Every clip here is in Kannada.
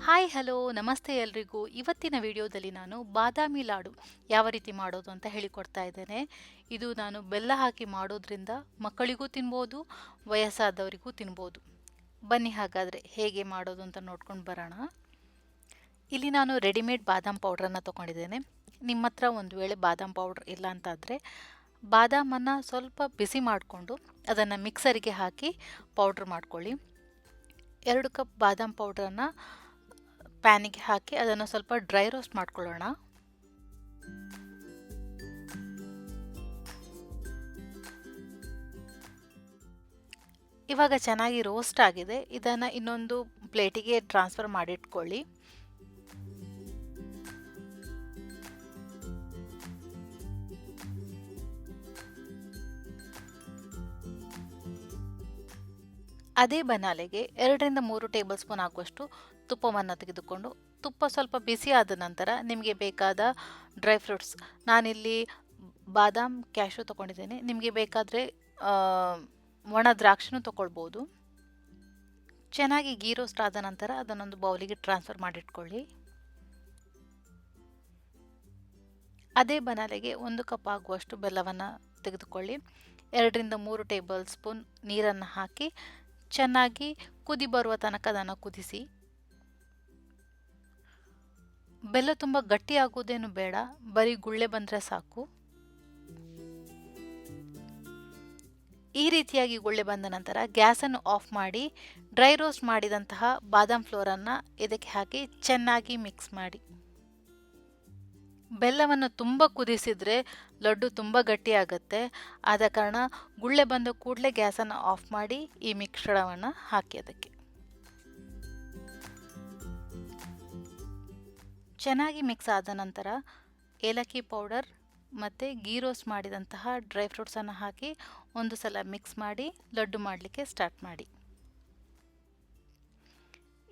ಹಾಯ್ ಹಲೋ ನಮಸ್ತೆ ಎಲ್ರಿಗೂ. ಇವತ್ತಿನ ವಿಡಿಯೋದಲ್ಲಿ ನಾನು ಬಾದಾಮಿ ಲಾಡು ಯಾವ ರೀತಿ ಮಾಡೋದು ಅಂತ ಹೇಳಿಕೊಡ್ತಾ ಇದ್ದೇನೆ. ಇದು ನಾನು ಬೆಲ್ಲ ಹಾಕಿ ಮಾಡೋದ್ರಿಂದ ಮಕ್ಕಳಿಗೂ ತಿನ್ಬೋದು, ವಯಸ್ಸಾದವರಿಗೂ ತಿನ್ಬೋದು. ಬನ್ನಿ ಹಾಗಾದರೆ ಹೇಗೆ ಮಾಡೋದು ಅಂತ ನೋಡ್ಕೊಂಡು ಬರೋಣ. ಇಲ್ಲಿ ನಾನು ರೆಡಿಮೇಡ್ ಬಾದಾಮ್ ಪೌಡ್ರನ್ನು ತೊಗೊಂಡಿದ್ದೇನೆ. ನಿಮ್ಮ ಹತ್ರ ಒಂದು ವೇಳೆ ಬಾದಾಮ್ ಪೌಡ್ರ್ ಇಲ್ಲ ಅಂತಾದರೆ ಬಾದಾಮನ್ನು ಸ್ವಲ್ಪ ಬಿಸಿ ಮಾಡಿಕೊಂಡು ಅದನ್ನು ಮಿಕ್ಸರಿಗೆ ಹಾಕಿ ಪೌಡ್ರ್ ಮಾಡ್ಕೊಳ್ಳಿ. 2 ಕಪ್ ಬಾದಾಮ್ ಪೌಡ್ರನ್ನು ಪ್ಯಾನಿಗೆ ಹಾಕಿ ಅದನ್ನು ಸ್ವಲ್ಪ ಡ್ರೈ ರೋಸ್ಟ್ ಮಾಡ್ಕೊಳ್ಳೋಣ. ಇವಾಗ ಚೆನ್ನಾಗಿ ರೋಸ್ಟ್ ಆಗಿದೆ. ಇದನ್ನು ಇನ್ನೊಂದು ಪ್ಲೇಟಿಗೆ ಟ್ರಾನ್ಸ್ಫರ್ ಮಾಡಿಟ್ಕೊಳ್ಳಿ. ಅದೇ ಬನಾಲೆಗೆ 2ರಿಂದ 3 ಟೇಬಲ್ ಸ್ಪೂನ್ ಆಗುವಷ್ಟು ತುಪ್ಪವನ್ನು ತೆಗೆದುಕೊಂಡು, ತುಪ್ಪ ಸ್ವಲ್ಪ ಬಿಸಿ ಆದ ನಂತರ ನಿಮಗೆ ಬೇಕಾದ ಡ್ರೈ ಫ್ರೂಟ್ಸ್, ನಾನಿಲ್ಲಿ ಬಾದಾಮ್ ಕ್ಯಾಶು ತೊಗೊಂಡಿದ್ದೇನೆ. ನಿಮಗೆ ಬೇಕಾದರೆ ಒಣ ದ್ರಾಕ್ಷಿನೂ ತೊಗೊಳ್ಬೋದು. ಚೆನ್ನಾಗಿ ಗೀ ರೋಸ್ಟ್ ಆದ ನಂತರ ಅದನ್ನೊಂದು ಬೌಲಿಗೆ ಟ್ರಾನ್ಸ್ಫರ್ ಮಾಡಿಟ್ಕೊಳ್ಳಿ. ಅದೇ ಬನಾಲೆಗೆ 1 ಕಪ್ ಆಗುವಷ್ಟು ಬೆಲ್ಲವನ್ನು ತೆಗೆದುಕೊಳ್ಳಿ. 2ರಿಂದ 3 ಟೇಬಲ್ ಸ್ಪೂನ್ ನೀರನ್ನು ಹಾಕಿ ಚೆನ್ನಾಗಿ ಕುದಿ ಬರುವ ತನಕ ಅದನ್ನು ಕುದಿಸಿ. ಬೆಲ್ಲ ತುಂಬ ಗಟ್ಟಿ ಆಗುವುದೇನು ಬೇಡ, ಬರೀ ಗುಳ್ಳೆ ಬಂದರೆ ಸಾಕು. ಈ ರೀತಿಯಾಗಿ ಗುಳ್ಳೆ ಬಂದ ನಂತರ ಗ್ಯಾಸನ್ನು ಆಫ್ ಮಾಡಿ ಡ್ರೈ ರೋಸ್ಟ್ ಮಾಡಿದಂತಹ ಬಾದಾಮ್ ಫ್ಲೋರನ್ನು ಇದಕ್ಕೆ ಹಾಕಿ ಚೆನ್ನಾಗಿ ಮಿಕ್ಸ್ ಮಾಡಿ. ಬೆಲ್ಲವನ್ನು ತುಂಬ ಕುದಿಸಿದರೆ ಲಡ್ಡು ತುಂಬ ಗಟ್ಟಿಯಾಗುತ್ತೆ. ಆದ ಕಾರಣ ಗುಳ್ಳೆ ಬಂದ ಕೂಡಲೇ ಗ್ಯಾಸನ್ನು ಆಫ್ ಮಾಡಿ ಈ ಮಿಶ್ರಣವನ್ನು ಹಾಕಿ ಅದಕ್ಕೆ ಚೆನ್ನಾಗಿ ಮಿಕ್ಸ್ ಆದ ನಂತರ ಏಲಕ್ಕಿ ಪೌಡರ್ ಮತ್ತು ಗೀ ರೋಸ್ಟ್ ಮಾಡಿದಂತಹ ಡ್ರೈ ಫ್ರೂಟ್ಸನ್ನು ಹಾಕಿ ಒಂದು ಸಲ ಮಿಕ್ಸ್ ಮಾಡಿ ಲಡ್ಡು ಮಾಡಲಿಕ್ಕೆ ಸ್ಟಾರ್ಟ್ ಮಾಡಿ.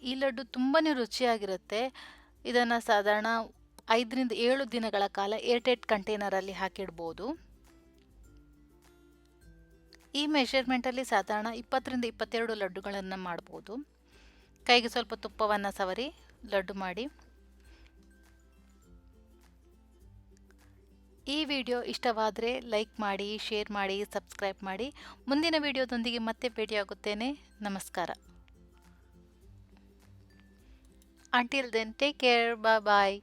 ಈ ಲಡ್ಡು ತುಂಬಾ ರುಚಿಯಾಗಿರುತ್ತೆ. ಇದನ್ನು ಸಾಧಾರಣ 5ರಿಂದ 7 ದಿನಗಳ ಕಾಲ ಏರ್ಟೈಟ್ ಕಂಟೈನರಲ್ಲಿ ಹಾಕಿಡ್ಬೋದು. ಈ ಮೆಷರ್ಮೆಂಟಲ್ಲಿ ಸಾಧಾರಣ 20ರಿಂದ 22 ಲಡ್ಡುಗಳನ್ನು ಮಾಡ್ಬೋದು. ಕೈಗೆ ಸ್ವಲ್ಪ ತುಪ್ಪವನ್ನು ಸವರಿ ಲಡ್ಡು ಮಾಡಿ. ಈ ವಿಡಿಯೋ ಇಷ್ಟವಾದರೆ ಲೈಕ್ ಮಾಡಿ, ಶೇರ್ ಮಾಡಿ, ಸಬ್ಸ್ಕ್ರೈಬ್ ಮಾಡಿ. ಮುಂದಿನ ವಿಡಿಯೋದೊಂದಿಗೆ ಮತ್ತೆ ಭೇಟಿಯಾಗುತ್ತೇನೆ. ನಮಸ್ಕಾರ. Until then, take care. Bye bye.